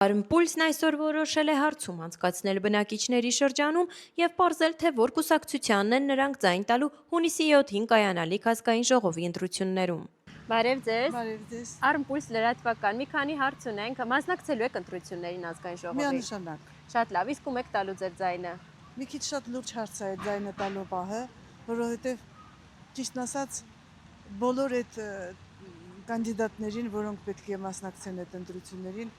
Արմպուլսն այսօր որոշել է հարցում անցկացնել բնակիչների շրջանում և պարզել, թե որ կուսակցությանն են նրանք ձայն տալու հունիսի 7-ին կայանալիք ազգային ժողովի ընտրություններում։ Բարև ձեզ։ Բարև ձեզ։ Արմպուլս լրատվական մի քանի հարց ունենք, մասնակցելու եք ընտրություններին ազգային ժողովի։ Միանշանակ։ Շատ լավ, իսկ ում եք տալու ձեր ձայնը։ Մի քիչ շատ լուրջ հարց է այդ ձայնը տալու պահը, որովհետև ճիշտն ասած բոլոր այդ կանդիդատներին, որոնք պետք է մասնակցեն այդ ընտրություններին,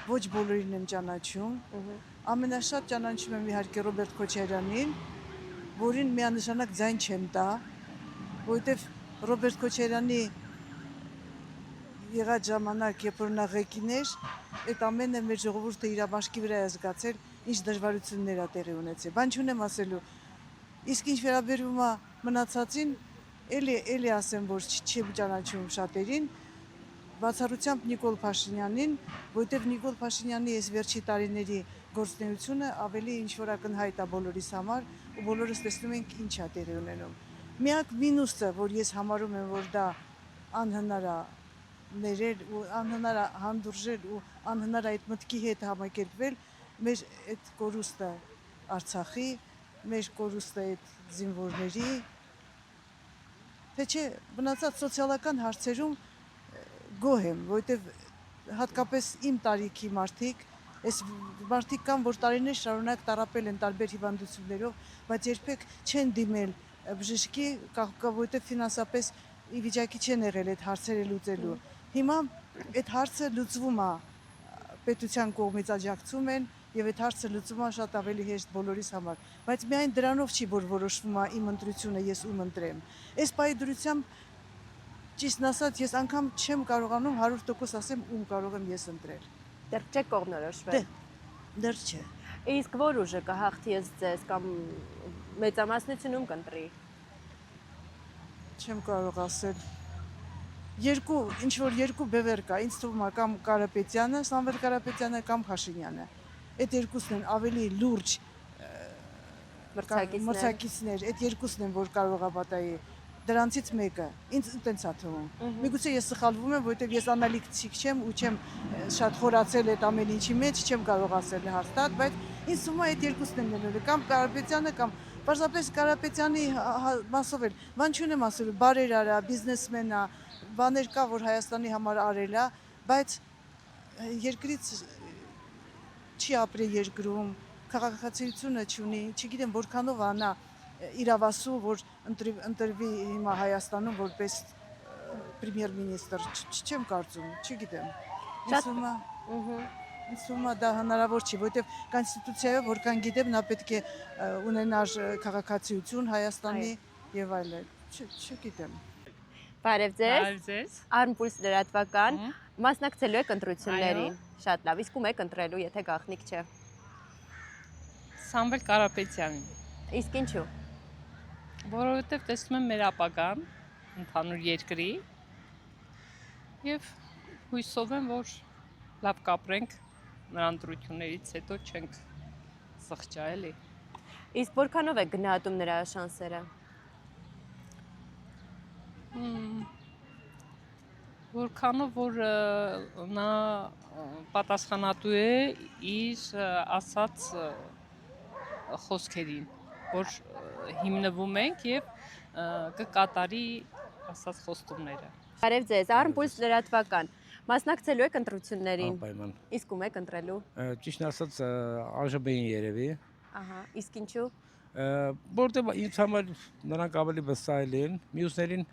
ոչ բոլորին եմ ճանաչում։ Ամենաշատ ճանաչում եմ իհարկե Ռոբերտ Քոչարյանին, որին միանշանակ ձայն չեմ տա, որովհետև Ռոբերտ Քոչարյանի եղած ժամանակ, երբ որ նա ղեկին էր, այդ ամենը մեր ժողովուրդը իր մաշկի վրա է զգացել, ինչ դժվարություններ ա տեղի ունեցել։ Բան չունեմ ասելու։ Իսկ ինչ վերաբերում է մնացածին, էլի ասեմ, որ չեմ ճանաչում շատերին, բացառությամբ Նիկոլ Փաշինյանին, որովհետև Նիկոլ Փաշինյանի այս վերջի տարիների գործունեությունը ավելի ինչ-որ ակնհայտ է բոլորիս համար, ու բոլորս տեսնում ենք ինչ է տեղի ունենում։ Միակ մինուսը, որ ես համարում եմ, որ դա անհնար է ներել ու անհնար է հանդուրժել ու անհնար է այդ մտքի հետ համակերպվել, մեր այդ կորուստը Արցախի, մեր կորուստը այդ զինվորների, թե չէ մնացած սոցիալական հարցերում գոհ եմ, որովհետև հատկապես իմ տարիքի մարդիկ, այս մարդիկ կան, որ տարիներ շարունակ տառապել են տարբեր հիվանդություններով, բայց երբեք չեն դիմել բժշկի, որովհետև ֆինանսապես ի վիճակի չեն եղել այդ հարցերը լուծելու։ Հիմա այդ հարցը լուծվում է, պետության կողմից աջակցում են եւ այդ հարցը լուծվում է շատ ավելի հեշտ բոլորիս համար, բայց միայն դրանով չի, որ որոշվում է իմ ընտրությունը, ես ում ընտրեմ։ Այս պայդրությամբ ճիշտն ասած, ես անգամ չեմ կարողանում 100% ասեմ ում կարող եմ ես ընտրել։ Դեռ չեք կողմնորոշվել։ Դեռ չէ։ Իսկ որ ուժը կհաղթի ըստ ձեզ կամ մեծամասնությունում կընտրի։ Չեմ կարող ասել։ Ինչ որ երկու բևեր կա, ինձ թվում է կամ Կարապետյանը, Սամվել Կարապետյանը կամ Փաշինյանը։ Այդ երկուսն են ավելի լուրջ մրցակիցներ, այդ երկուսն են, որ կարող է պատահի։ Դրանցից մեկը ինձ տենց է թվում։ Միգուցե ես սխալվում եմ, որովհետև ես անալիտիկ չեմ ու չեմ շատ խորացել այդ ամեն ինչի մեջ, չեմ կարող ասել հաստատ, բայց ինձ թվում է այդ երկուսն են լինելու, կամ Կարապետյանը կամ պարզապես Կարապետյանի մասով էլ, բան չունեմ ասելու, բարեր արա, բիզնեսմեն է, բաներ կա, որ Հայաստանի համար արել է, բայց երկրից չի ապրի երկրում, քաղաքացիությունը չունի, չգիտեմ որքանով անա իրավասու, որ ընտրվի հիմա Հայաստանում որպես պրեմիեր մինիստր, չեմ կարծում, չգիտեմ։ Ինձ թվում է դա հնարավոր չի, որովհետև կոնստիտուցիայով որքան գիտեմ, նա պետք է ունենար քաղաքացիություն Հայաստանի եւ այլն, չգիտեմ։ Բարև ձեզ։ Բարև ձեզ։ Արմպուլս լրատվական, մասնակցելու եք ընտրություններին։ Շատ լավ, իսկ ում եք ընտրելու, եթե գաղտնիք չէ։ Սամվել Կարապետյանին։ Իսկ ինչու։ Որովհետև տեսնում եմ մեր ապագան ընդհանուր երկրի եւ հույսով եմ, որ լավ կապրենք նրա ընտրություններից հետո չենք սղճա էլի։ Իսկ որքանով եք գնահատում նրա շանսերը։ Որքանով որ նա պատասխանատու է իր ասած խոսքերին, որ հիմնվում ենք եւ կկատարի ասած խոստումները։ Բարև ձեզ, Արմպուլս լրատվական, մասնակցելու եք ընտրություններին։ Անպայման։ Իսկ ում եք ընտրելու։ Ճիշտ ասած ԱԺԲ-ին երևի։ Ահա, իսկ ինչու։ Որտեղ ինձ համար նրանք ավելի վստահելի են, մյուսներին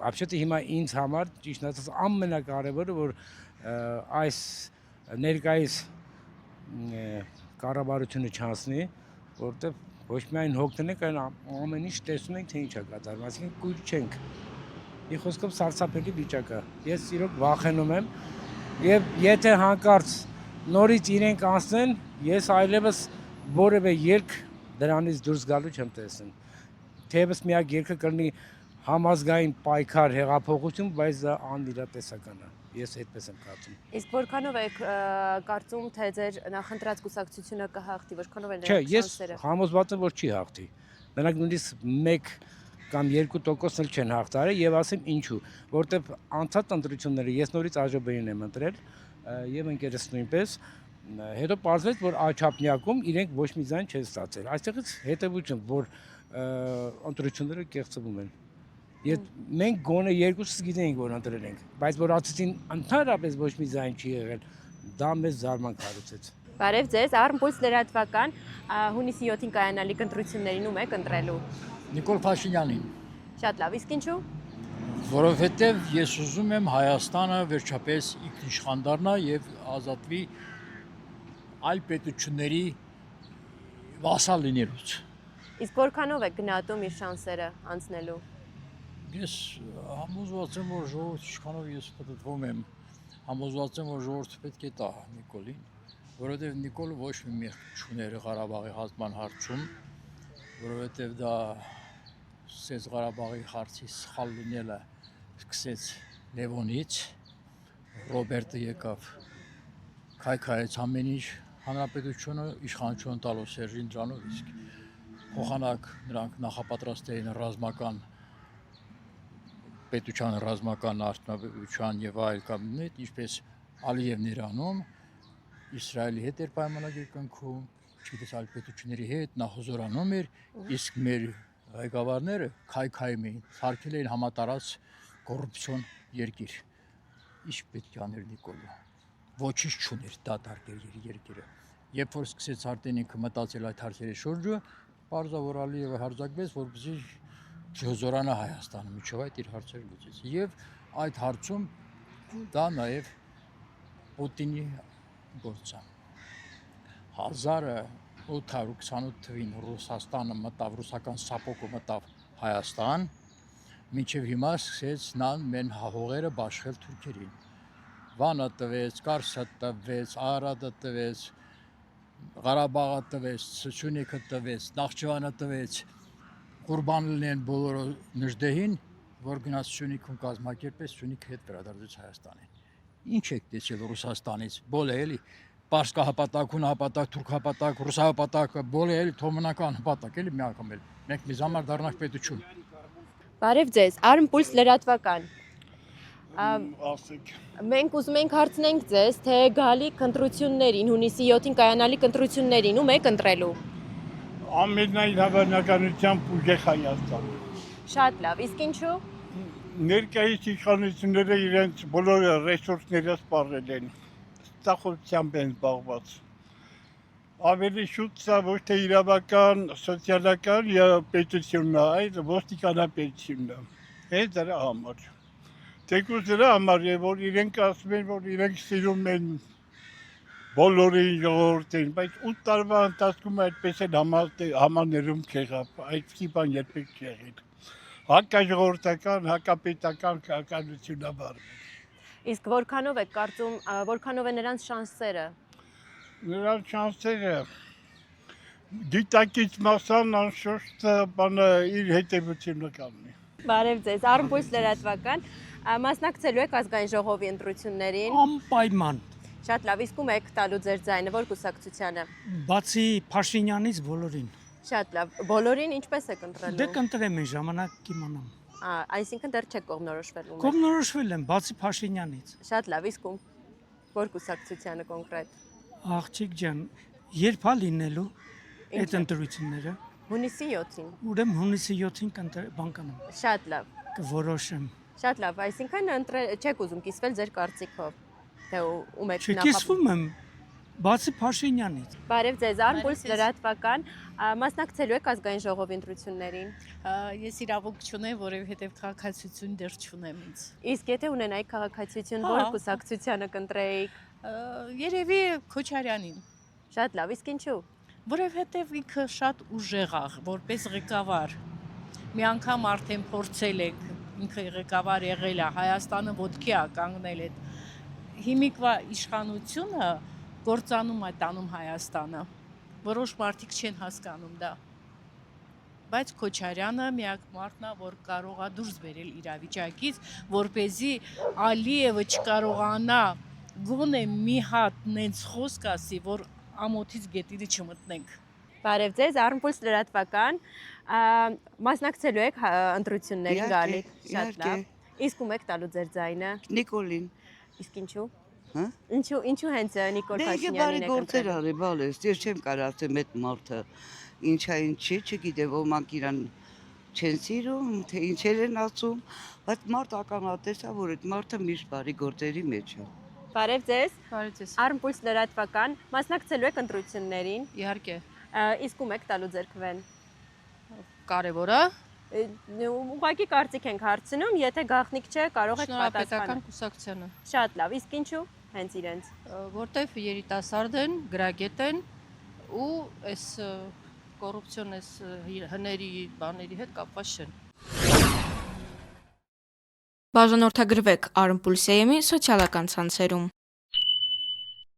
Вообще-то հիմա ինձ համար ճիշտ ասած ամենակարևորը որ այս ներկայիս կառավարությունը չանցնի, որտեղ ոչ միայն հոգնենք, այլ ամեն ինչ տեսնում ենք, թե ինչ է կատարվում, այսինքն կույր չենք։ Մի խոսքով սարսափելի վիճակ է։ Ես իրոք վախենում եմ եւ եթե հանկարծ նորից իրենք անցնեն, ես այլևս որևէ երկ դրանից դուրս գալու չեմ տեսնում։ Թեևս միակ երկը կլինի համազգային պայքար հեղափոխություն, բայց դա անիրատեսական է։ Ես այդպես եմ կարծում։ Իսկ որքանով եք կարծում, թե ձեր նախընտրած կուսակցությունը կհաղթի, որքանով են Չէ, նրանք ես շանսերը։ համոզված եմ, որ չի հաղթի։ Նրանք նույնիսկ 1 կամ 2% էլ չեն հաղթարել եւ ասեմ ինչու, որտեվ անցած ընտրությունները ես նորից ԱԺԲ-ին եմ ընտրել եւ ընկերս նույնպես հետո պարզվեց, որ Աչափնյակում իրենք ոչ մի ձայն չեն ստացել։ Այստեղից հետևություն, որ ընտրությունները կեղծվում են։ Եվ մենք գոնե երկուսս գիտենք, որ ընտրել ենք, բայց որ ասեցին ընդհանրապես ոչ մի ձայն չի եղել, դա մեզ զարմանք հարուցեց։ Բարև ձեզ, Արմպուլս լրատվական հունիսի 7-ին կայանալիք ընտրություններին ում եք ընտրելու։ Նիկոլ Փաշինյանին, Շատ լավ, իսկ ինչու։ որովհետև ես ուզում եմ Հայաստանը վերջապես ինքնիշխան դառնա եւ ազատվի այլ պետությունների վասալ լինելուց։ Իսկ որքանով եք գնահատում իր շանսերը անցնելու։ Ես համոզված եմ, որ ժողովուրդը ինչքանով ես պատտվում եմ, համոզված եմ, որ ժողովուրդը պետք է տա Նիկոլին, որովհետև Նիկոլը ոչ մի մեղք չուներ Ղարաբաղի հաշտման հարցում, որովհետև դա սկսեց Ղարաբաղի հարցի սխալ լինելը սկսեց Լևոնից, Ռոբերտը եկավ քայքայեց ամեն ինչ, հանրապետությունը իշխանություն տալու Սերժին Ջանով, իսկ փոխանակ նրանք նախապատրաստ էին ռազմական պետության ռազմական արտոնավետության եւ այլ կամիտ, ինչպես Ալիևն Իրանում, Իսրայելի հետ էր պայմանագիր կնքում, չգիտես այլ պետությունների հետ, նա հզորանում էր, իսկ մեր ղեկավարները քայքայում էին, սարքել էին համատարած կոռուպցիոն երկիր։ Ինչ պետք է աներ Նիկոլը։ Ոչինչ չուներ դատարկ երկիրը։ Երբ որ սկսեց արդեն ինքը մտածել այդ հարցերի շուրջը, պարզավոր Ալիևը հարձակվեց, որպեսզի չհզորանա Հայաստանը, միջով այդ իր հարցերը լուծեց։ Եվ այդ հարցում դա նաև Պուտինի գործը։ 1828 թվականին Ռուսաստանը մտավ, ռուսական սապոկը մտավ Հայաստան, մինչև հիմա սկսեց նա մեն հողերը բաշխել թուրքերին։ Վանը տվեց, Կարսը տվեց, Արարատը տվեց, Ղարաբաղը տվեց, Սյունիքը տվեց, Նախճիվանը տվեց, Qurban լինեն բոլորը Նժդեհին, որ գնաց Սյունիքում կազմակերպեց, Սյունիքը հետ վերադարձեց Հայաստանին։ Ինչ եք տեսել Ռուսաստանից, բոլը էլի Պարսկահպատակ, հունահպատակ, թուրքահպատակ, ռուսահպատակ, բոլը էլի թոմնական հպատակ, էլի մի անգամ էլ։ Մենք մեզ համար դառնանք պետություն։ Բարև ձեզ, Արմպուլս լրատվական։ Ասեք, Մենք ուզում ենք հարցնենք ձեզ, թե գալիք ընտրություններին, հունիսի 7-ին կայանալիք ընտրություններին ում եք ընտրելու։ ամենայն հավանականությամբ ուժեղ Հայաստան։ Շատ լավ, իսկ ինչու։ Ներկայիս իշխանությունները իրենց բոլոր ռեսուրսները սպառել են, ստախոսությամբ են զբաղված։ Ավելի շուտ սա ոչ թե իրավական, սոցիալական պետությունն է, այլ ոստիկանապետությունն է։ Հենց դրա համար։ Թեկուզ դրա համար է, որ իրենք ասում են, որ իրենք սիրում են բոլորին ժողովրդին, բայց 8 տարվա ընթացքում այդպես են համաներում չեղավ, այդպիսի բան երբեք չեղել։ Հակաժողովրդական, հակապետական քաղաքականություն ավարտվել։ Իսկ որքանով եք կարծում, որքանով է նրանց շանսերը։ Նրանց շանսերը դիտակից մասան անշուշտ բանը իր հետևությունը կանի։ Բարև ձեզ, Արմպուլս լրատվական, մասնակցելու եք ազգային ժողովի ընտրություններին։ Անպայման, Շատ լավ, իսկ ում եք տալու ձեր ձայնը, որ կուսակցությանը։ բացի Փաշինյանից բոլորին։ Շատ լավ, բոլորին ինչպես եք Դե ընտրելու։ կընտրեմ են ժամանակ կիմանամ։ Այսինքն դեռ չեք կողմնորոշվել ում եք։ Կողմնորոշվել եմ բացի Փաշինյանից։ Շատ լավ, իսկ ում որ կուսակցությանը կոնկրետ։ Աղջիկ ջան, երբ է լինելու այդ Ինչը։ ընտրությունները։ Հունիսի 7-ին։ Ուրեմն հունիսի 7-ին բանկանամ, Շատ լավ։ կորոշեմ։ Շատ լավ, այսինքն չեք ուզում կիսվել ձեր կարծիքով։ Թե ում եք Չկիսվում եմ բացի Փաշինյանից։ Բարև ձեզ, Արմպուլս ձեզ։ լրատվական, մասնակցելու եք ազգային ժողովի ընտրություններին։ Ես իրավունք չունեմ, որովհետև քաղաքացիություն դեռ չունեմ ինձ։ Իսկ եթե ունենայիք քաղաքացիություն, Հա։ որ կուսակցությանը կընտրեիք։ Երևի Քոչարյանին, Շատ լավ, իսկ ինչու։ որովհետև ինքը շատ ուժեղ է, որպես ղեկավար։ Մի անգամ արդեն փորձել եք, ինքը ղեկավար եղել է, Հայաստանը ոտքի է կանգնել այդ հիմիկվա իշխանությունը գործանում է տանում Հայաստանը։ Որոշ մարդիկ չեն հասկանում դա։ Բայց Քոչարյանը միակ մարդն է, որ կարող է դուրս բերել իրավիճակից, որպեսզի Ալիևը չկարողանա գոնե մի հատ նենց խոսք ասի, որ ամոթից գետիրը չմտնենք։ Բարև ձեզ, Արմպուլս լրատվական, մասնակցելու եք ընտրություններին Իհարկե, գալիք։ Շատ իհարկե։ լավ։ Իսկ ում եք տալու ձեր ձայնը։ Նիկոլին, Իսկ ինչու։ Հա? Ինչու հենց Նիկոլ Դե ինքը բարի Փաշինյանին եք գործեր ընտրել։ արի, բալես, ես չեմ կարող ասեմ այդ մարդը ինչա ինչի, չգիտեմ, ոմանք իրան չեն սիրում, թե ինչեր են ասում, բայց մարդ ականատես է, որ այդ մարդը միշտ բարի գործերի մեջ է։ Բարև ձեզ։ Բարև ձեզ։ Արմպուլս լրատվական մասնակցելու եք ընտրություններին։ Իհարկե, Իսկ ում եք տալու ձերքվեն։ կարևորը Ուղղակի կարծիք ենք հարցնում, եթե գաղտնիք չէ, կարող եք պատասխանել։ շնորհապետական կուսակցությանը, Շատ լավ, իսկ ինչու հենց իրենց։ որտեվ երիտասարդ են, գրագետ են ու այս կոռուպցիոն այս հների բաների հետ կապված չեն։ Բաժանորդագրվեք Արմպուլսիայեմի սոցիալական ցանցերում։